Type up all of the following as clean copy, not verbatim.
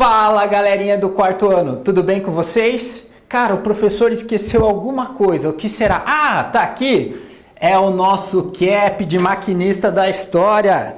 Fala, galerinha do quarto ano, tudo bem com vocês? Cara, o professor esqueceu alguma coisa, o que será? Ah, tá aqui! É o nosso cap de maquinista da história,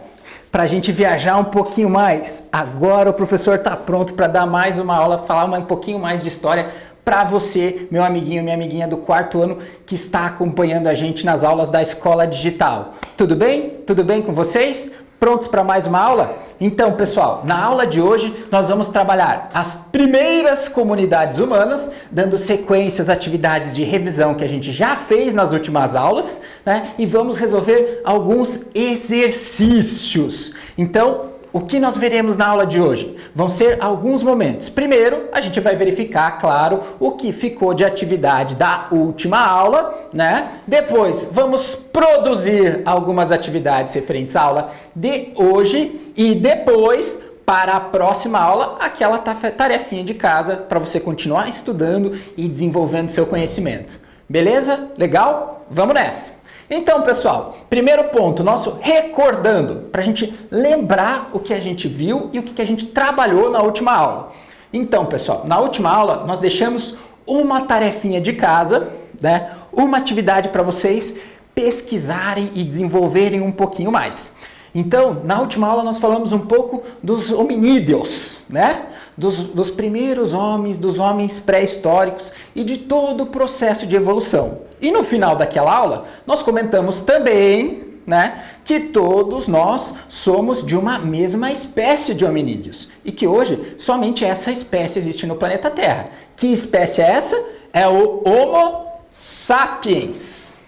para a gente viajar um pouquinho mais. Agora o professor está pronto para dar mais uma aula, falar um pouquinho mais de história para você, meu amiguinho, minha amiguinha do quarto ano, que está acompanhando a gente nas aulas da Escola Digital. Tudo bem? Tudo bem com vocês? Prontos para mais uma aula? Então, pessoal, na aula de hoje nós vamos trabalhar as primeiras comunidades humanas, dando sequência às atividades de revisão que a gente já fez nas últimas aulas, né? E vamos resolver alguns exercícios. Então, o que nós veremos na aula de hoje? Vão ser alguns momentos. Primeiro, a gente vai verificar, claro, o que ficou de atividade da última aula, né? Depois, vamos produzir algumas atividades referentes à aula de hoje e depois, para a próxima aula, aquela tarefinha de casa para você continuar estudando e desenvolvendo seu conhecimento. Beleza? Legal? Vamos nessa! Então, pessoal, primeiro ponto, nosso recordando, para a gente lembrar o que a gente viu e o que a gente trabalhou na última aula. Então, pessoal, na última aula nós deixamos uma tarefinha de casa, né? Uma atividade para vocês pesquisarem e desenvolverem um pouquinho mais. Então, na última aula nós falamos um pouco dos hominídeos, né? Dos primeiros homens, dos homens pré-históricos e de todo o processo de evolução. E no final daquela aula, nós comentamos também, né, que todos nós somos de uma mesma espécie de hominídeos e que hoje somente essa espécie existe no planeta Terra. Que espécie é essa? É o Homo sapiens.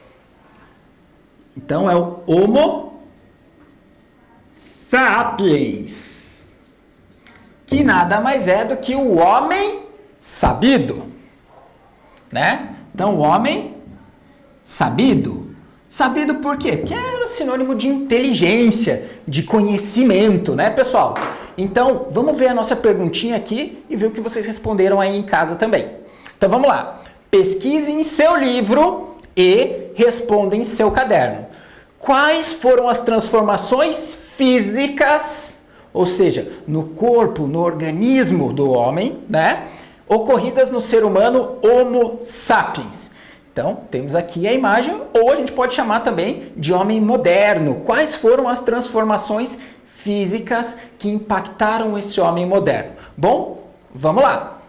Então, é o Homo sapiens, que nada mais é do que o homem sabido, né? Então, o homem sabido. Sabido por quê? Porque era sinônimo de inteligência, de conhecimento, né, pessoal? Então, vamos ver a nossa perguntinha aqui e ver o que vocês responderam aí em casa também. Então, vamos lá. Pesquise em seu livro e responda em seu caderno. Quais foram as transformações físicas, ou seja, no corpo, no organismo do homem, né, ocorridas no ser humano Homo sapiens? Então, temos aqui a imagem, ou a gente pode chamar também de homem moderno. Quais foram as transformações físicas que impactaram esse homem moderno? Bom, vamos lá.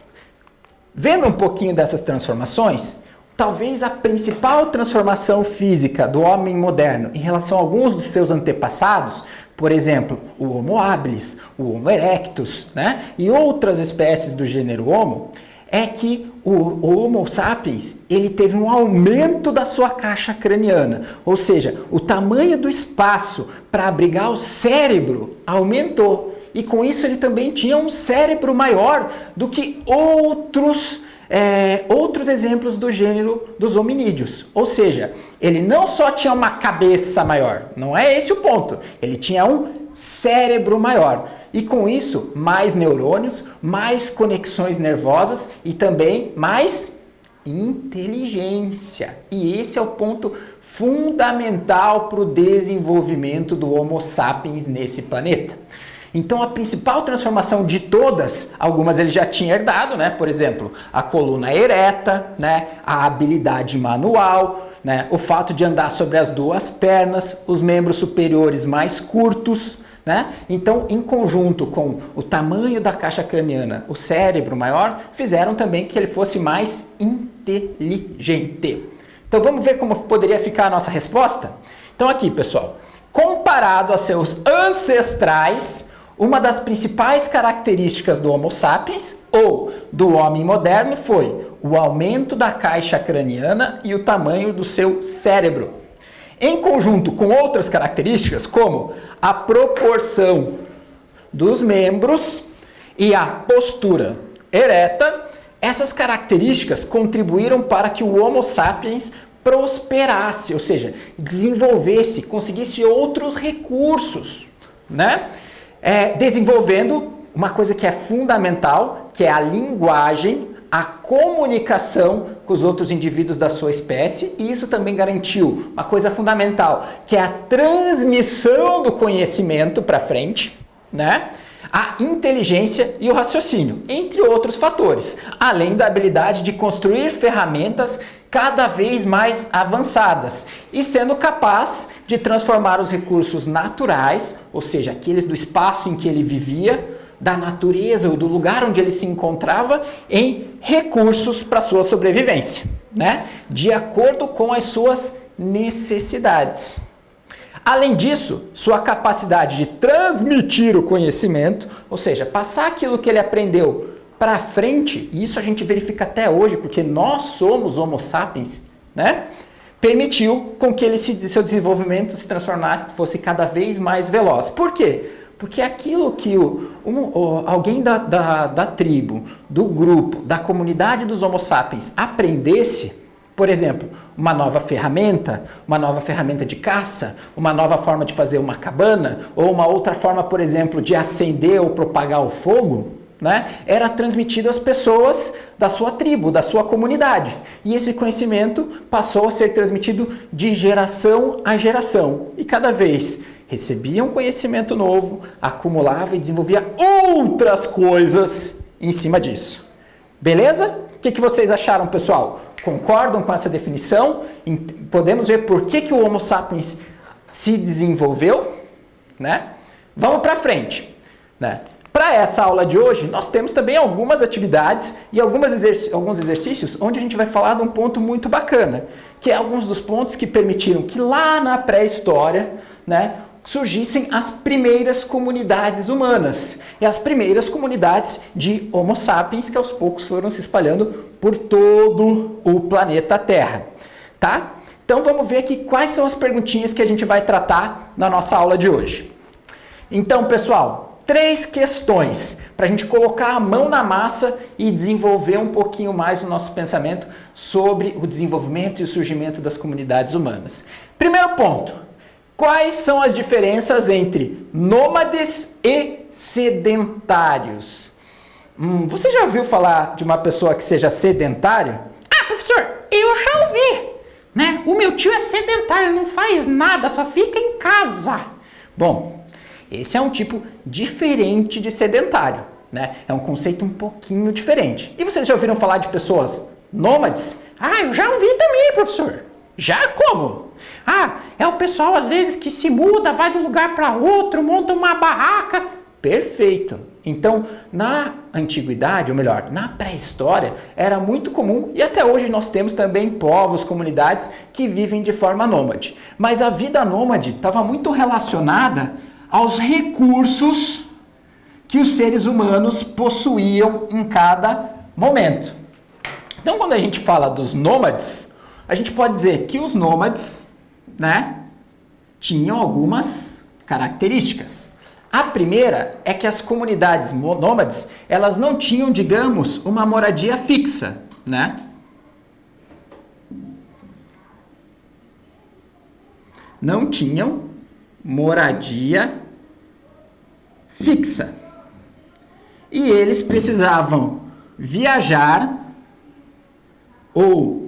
Vendo um pouquinho dessas transformações, talvez a principal transformação física do homem moderno em relação a alguns dos seus antepassados, por exemplo, o Homo habilis, o Homo erectus, né, e outras espécies do gênero Homo, é que o Homo sapiens ele teve um aumento da sua caixa craniana, ou seja, o tamanho do espaço para abrigar o cérebro aumentou. E com isso ele também tinha um cérebro maior do que outros exemplos do gênero dos hominídeos. Ou seja, ele não só tinha uma cabeça maior, não é esse o ponto, ele tinha um cérebro maior. E com isso, mais neurônios, mais conexões nervosas e também mais inteligência. E esse é o ponto fundamental para o desenvolvimento do Homo sapiens nesse planeta. Então, a principal transformação de todas, algumas ele já tinha herdado, né? Por exemplo, a coluna ereta, né? A habilidade manual, né? O fato de andar sobre as duas pernas, os membros superiores mais curtos, né? Então, em conjunto com o tamanho da caixa craniana, o cérebro maior, fizeram também que ele fosse mais inteligente. Então, vamos ver como poderia ficar a nossa resposta? Então, aqui, pessoal, comparado a seus ancestrais, uma das principais características do Homo sapiens ou do homem moderno foi o aumento da caixa craniana e o tamanho do seu cérebro. Em conjunto com outras características, como a proporção dos membros e a postura ereta, essas características contribuíram para que o Homo sapiens prosperasse, ou seja, desenvolvesse, conseguisse outros recursos, né? Desenvolvendo uma coisa que é fundamental, que é a linguagem, a comunicação com os outros indivíduos da sua espécie, e isso também garantiu uma coisa fundamental, que é a transmissão do conhecimento para frente, né? a inteligência e o raciocínio, entre outros fatores, além da habilidade de construir ferramentas cada vez mais avançadas e sendo capaz de transformar os recursos naturais, ou seja, aqueles do espaço em que ele vivia, da natureza ou do lugar onde ele se encontrava, em recursos para sua sobrevivência, né? De acordo com as suas necessidades. Além disso, sua capacidade de transmitir o conhecimento, ou seja, passar aquilo que ele aprendeu para frente, e isso a gente verifica até hoje, porque nós somos Homo sapiens, né? Permitiu com que seu desenvolvimento se transformasse, fosse cada vez mais veloz. Por quê? Porque aquilo que alguém da tribo, do grupo, da comunidade dos Homo sapiens aprendesse, por exemplo, uma nova ferramenta de caça, uma nova forma de fazer uma cabana, ou uma outra forma, por exemplo, de acender ou propagar o fogo, né? Era transmitido às pessoas da sua tribo, da sua comunidade. E esse conhecimento passou a ser transmitido de geração a geração. E cada vez recebia um conhecimento novo, acumulava e desenvolvia outras coisas em cima disso. Beleza? O que vocês acharam, pessoal? Concordam com essa definição? Podemos ver por que o Homo sapiens se desenvolveu? Né? Vamos para frente. Né? Para essa aula de hoje, nós temos também algumas atividades e alguns exercícios onde a gente vai falar de um ponto muito bacana, que é alguns dos pontos que permitiram que lá na pré-história, né, surgissem as primeiras comunidades humanas e as primeiras comunidades de Homo sapiens que aos poucos foram se espalhando por todo o planeta Terra, tá? Então vamos ver aqui quais são as perguntinhas que a gente vai tratar na nossa aula de hoje. Então, pessoal, 3 questões para a gente colocar a mão na massa e desenvolver um pouquinho mais o nosso pensamento sobre o desenvolvimento e o surgimento das comunidades humanas. Primeiro ponto. Quais são as diferenças entre nômades e sedentários? Você já ouviu falar de uma pessoa que seja sedentária? Ah, professor, eu já ouvi, né? O meu tio é sedentário, não faz nada, só fica em casa. Bom, esse é um tipo diferente de sedentário, né? É um conceito um pouquinho diferente. E vocês já ouviram falar de pessoas nômades? Ah, eu já ouvi também, professor. Já como? Ah, é o pessoal às vezes que se muda, vai de um lugar para outro, monta uma barraca. Perfeito. Então, na antiguidade, ou melhor, na pré-história, era muito comum, e até hoje nós temos também povos, comunidades que vivem de forma nômade. Mas a vida nômade estava muito relacionada aos recursos que os seres humanos possuíam em cada momento. Então, quando a gente fala dos nômades, a gente pode dizer que os nômades, né, tinham algumas características. A primeira é que as comunidades nômades, elas não tinham, digamos, uma moradia fixa, né? Não tinham moradia fixa. E eles precisavam viajar ou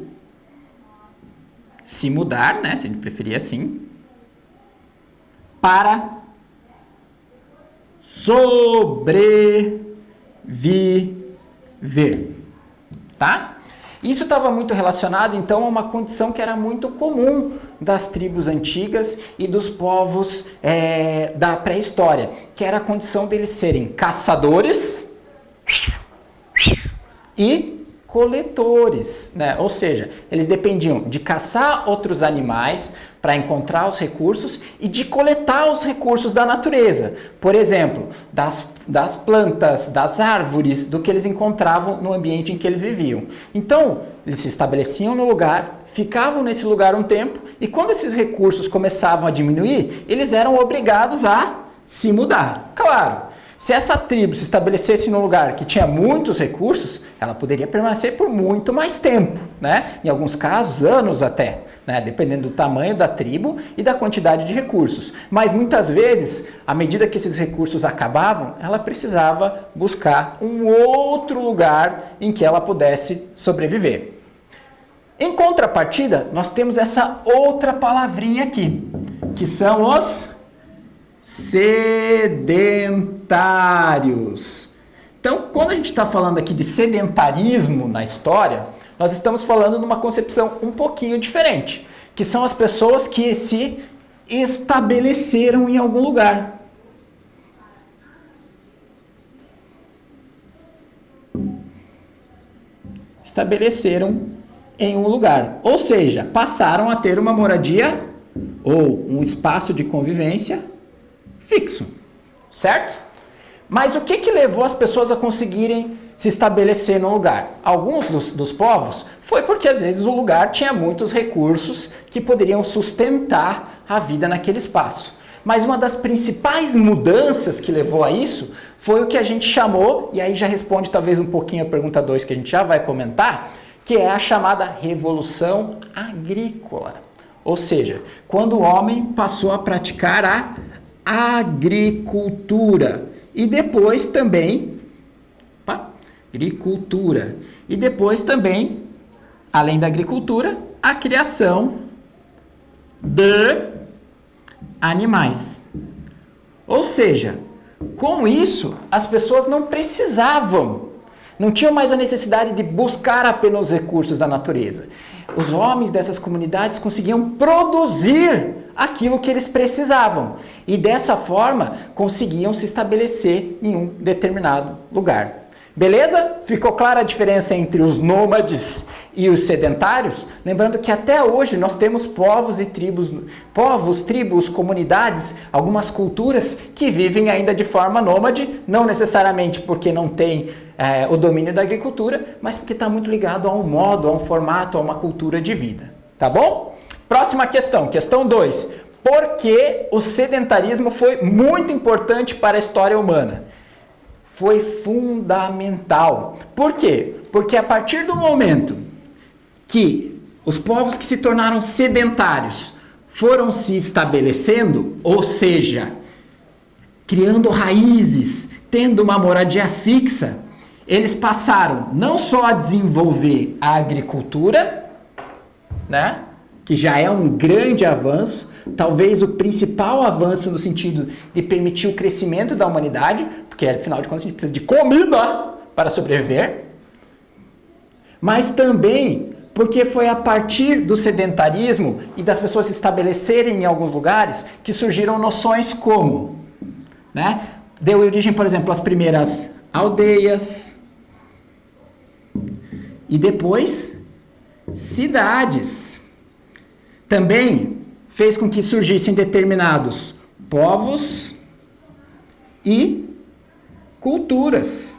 se mudar, né, se a gente preferir assim, para sobreviver, tá? Isso estava muito relacionado, então, a uma condição que era muito comum das tribos antigas e dos povos da pré-história, que era a condição deles serem caçadores e coletores, né? Ou seja, eles dependiam de caçar outros animais para encontrar os recursos e de coletar os recursos da natureza. Por exemplo, das plantas, das árvores, do que eles encontravam no ambiente em que eles viviam. Então, eles se estabeleciam no lugar, ficavam nesse lugar um tempo e quando esses recursos começavam a diminuir, eles eram obrigados a se mudar. Claro, se essa tribo se estabelecesse num lugar que tinha muitos recursos, ela poderia permanecer por muito mais tempo, né? Em alguns casos, anos até, né? Dependendo do tamanho da tribo e da quantidade de recursos. Mas muitas vezes, à medida que esses recursos acabavam, ela precisava buscar um outro lugar em que ela pudesse sobreviver. Em contrapartida, nós temos essa outra palavrinha aqui, que são os sedentários. Então, quando a gente está falando aqui de sedentarismo na história, nós estamos falando numa concepção um pouquinho diferente, que são as pessoas que se estabeleceram em algum lugar. Estabeleceram em um lugar, ou seja, passaram a ter uma moradia ou um espaço de convivência fixo, certo? Mas o que levou as pessoas a conseguirem se estabelecer no lugar? Alguns dos povos foi porque às vezes o lugar tinha muitos recursos que poderiam sustentar a vida naquele espaço. Mas uma das principais mudanças que levou a isso foi o que a gente chamou, e aí já responde talvez um pouquinho a pergunta 2 que a gente já vai comentar, que é a chamada Revolução Agrícola. Ou seja, quando o homem passou a praticar a agricultura. E depois também, agricultura. E depois também, além da agricultura, a criação de animais. Ou seja, com isso, as pessoas não precisavam, não tinham mais a necessidade de buscar apenas os recursos da natureza. Os homens dessas comunidades conseguiam produzir aquilo que eles precisavam e dessa forma conseguiam se estabelecer em um determinado lugar. Beleza? Ficou clara a diferença entre os nômades e os sedentários? Lembrando que até hoje nós temos povos, tribos, comunidades, algumas culturas que vivem ainda de forma nômade, não necessariamente porque não tem o domínio da agricultura, mas porque está muito ligado a um modo, a um formato, a uma cultura de vida. Tá bom? Próxima questão, questão 2. Por que o sedentarismo foi muito importante para a história humana? Foi fundamental. Por quê? Porque a partir do momento que os povos que se tornaram sedentários foram se estabelecendo, ou seja, criando raízes, tendo uma moradia fixa, eles passaram não só a desenvolver a agricultura, né, que já é um grande avanço, talvez o principal avanço no sentido de permitir o crescimento da humanidade, porque afinal de contas a gente precisa de comida para sobreviver, mas também porque foi a partir do sedentarismo e das pessoas se estabelecerem em alguns lugares que surgiram noções como, né, deu origem, por exemplo, às primeiras aldeias e depois cidades. Também fez com que surgissem determinados povos e culturas.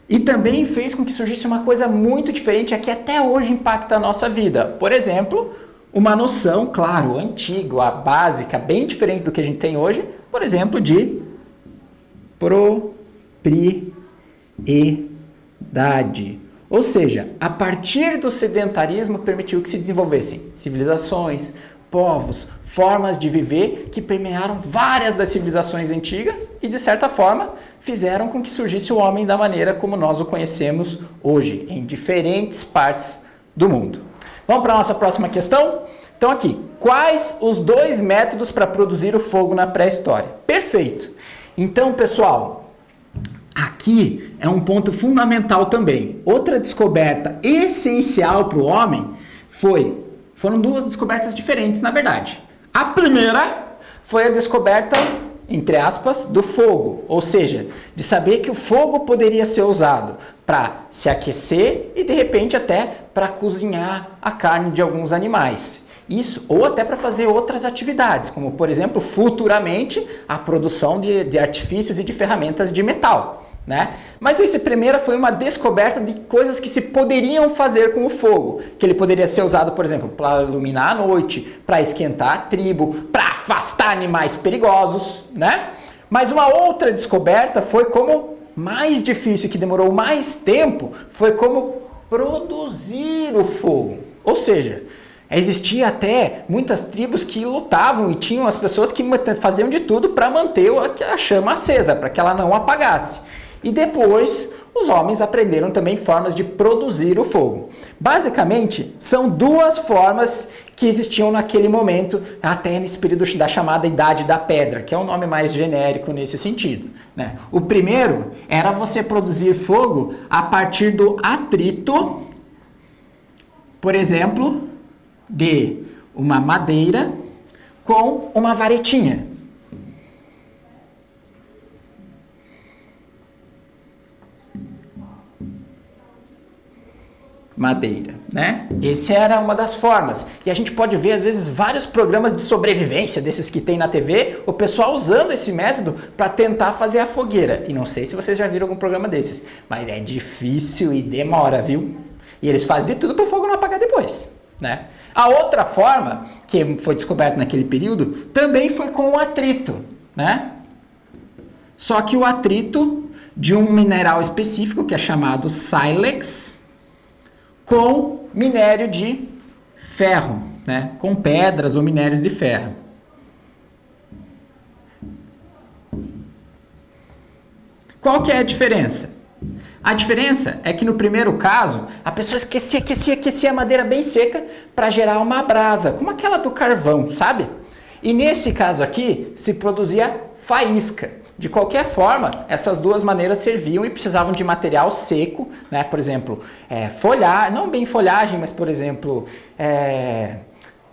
E também fez com que surgisse uma coisa muito diferente, que até hoje impacta a nossa vida. Por exemplo, uma noção, claro, antiga, básica, bem diferente do que a gente tem hoje, por exemplo, de propriedade. Ou seja, a partir do sedentarismo permitiu que se desenvolvessem civilizações, povos, formas de viver que permearam várias das civilizações antigas e, de certa forma, fizeram com que surgisse o homem da maneira como nós o conhecemos hoje, em diferentes partes do mundo. Vamos para a nossa próxima questão? Então aqui, quais os 2 métodos para produzir o fogo na pré-história? Perfeito! Então, pessoal, aqui é um ponto fundamental também. Outra descoberta essencial para o homem foram 2 descobertas diferentes, na verdade. A primeira foi a descoberta, entre aspas, do fogo, ou seja, de saber que o fogo poderia ser usado para se aquecer e, de repente, até para cozinhar a carne de alguns animais. Isso, ou até para fazer outras atividades, como, por exemplo, futuramente, a produção de artifícios e de ferramentas de metal, né? Mas essa primeira foi uma descoberta de coisas que se poderiam fazer com o fogo, que ele poderia ser usado, por exemplo, para iluminar a noite, para esquentar a tribo, para afastar animais perigosos, né? Mas uma outra descoberta foi como mais difícil, que demorou mais tempo, foi como produzir o fogo. Ou seja, existia até muitas tribos que lutavam e tinham as pessoas que faziam de tudo para manter a chama acesa, para que ela não apagasse. E depois, os homens aprenderam também formas de produzir o fogo. Basicamente, são duas formas que existiam naquele momento, até nesse período da chamada Idade da Pedra, que é um nome mais genérico nesse sentido, né? O primeiro era você produzir fogo a partir do atrito, por exemplo, de uma madeira com uma varetinha. Madeira, né? Essa era uma das formas. E a gente pode ver, às vezes, vários programas de sobrevivência desses que tem na TV, o pessoal usando esse método para tentar fazer a fogueira. E não sei se vocês já viram algum programa desses, mas é difícil e demora, viu? E eles fazem de tudo para o fogo não apagar depois, né? A outra forma, que foi descoberta naquele período, também foi com o atrito, né? Só que o atrito de um mineral específico, que é chamado sílex, com minério de ferro, né? Com pedras ou minérios de ferro. Qual que é a diferença? A diferença é que no primeiro caso, a pessoa aquecia a madeira bem seca para gerar uma brasa, como aquela do carvão, sabe? E nesse caso aqui, se produzia faísca. De qualquer forma, essas duas maneiras serviam e precisavam de material seco, né? Por exemplo, folhagem, não bem folhagem, mas por exemplo,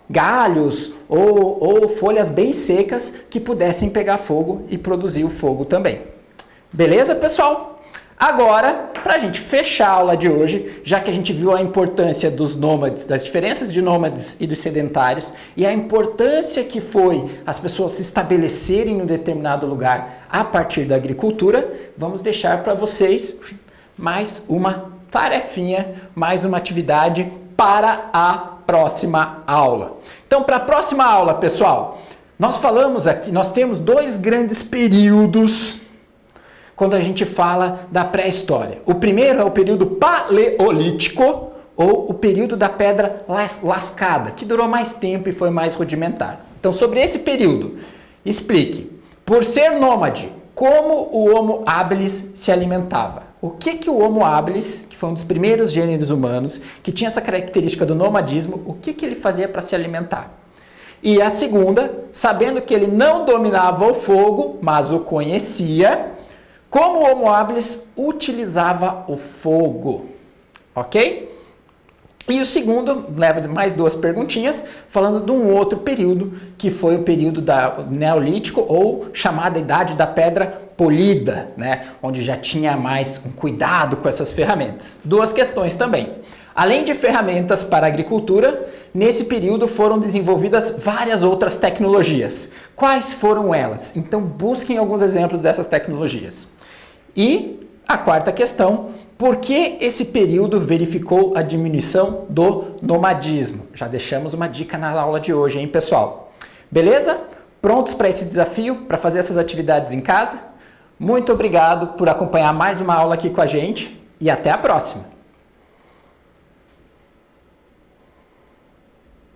galhos ou folhas bem secas que pudessem pegar fogo e produzir o fogo também. Beleza, pessoal? Agora, para a gente fechar a aula de hoje, já que a gente viu a importância dos nômades, das diferenças de nômades e dos sedentários, e a importância que foi as pessoas se estabelecerem em um determinado lugar a partir da agricultura, vamos deixar para vocês mais uma tarefinha, mais uma atividade para a próxima aula. Então, para a próxima aula, pessoal, nós falamos aqui, nós temos dois grandes períodos quando a gente fala da pré-história. O primeiro é o período paleolítico, ou o período da pedra lascada, que durou mais tempo e foi mais rudimentar. Então, sobre esse período, explique, por ser nômade, como o Homo habilis se alimentava. O que o Homo habilis, que foi um dos primeiros gêneros humanos, que tinha essa característica do nomadismo, o que ele fazia para se alimentar? E a segunda, sabendo que ele não dominava o fogo, mas o conhecia, como o Homo habilis utilizava o fogo, ok? E o segundo, leva mais duas perguntinhas, falando de um outro período, que foi o período neolítico, ou chamada Idade da Pedra Polida, né? Onde já tinha mais um cuidado com essas ferramentas. Duas questões também. Além de ferramentas para a agricultura, nesse período foram desenvolvidas várias outras tecnologias. Quais foram elas? Então busquem alguns exemplos dessas tecnologias. E a quarta questão, por que esse período verificou a diminuição do nomadismo? Já deixamos uma dica na aula de hoje, hein, pessoal? Beleza? Prontos para esse desafio, para fazer essas atividades em casa? Muito obrigado por acompanhar mais uma aula aqui com a gente e até a próxima!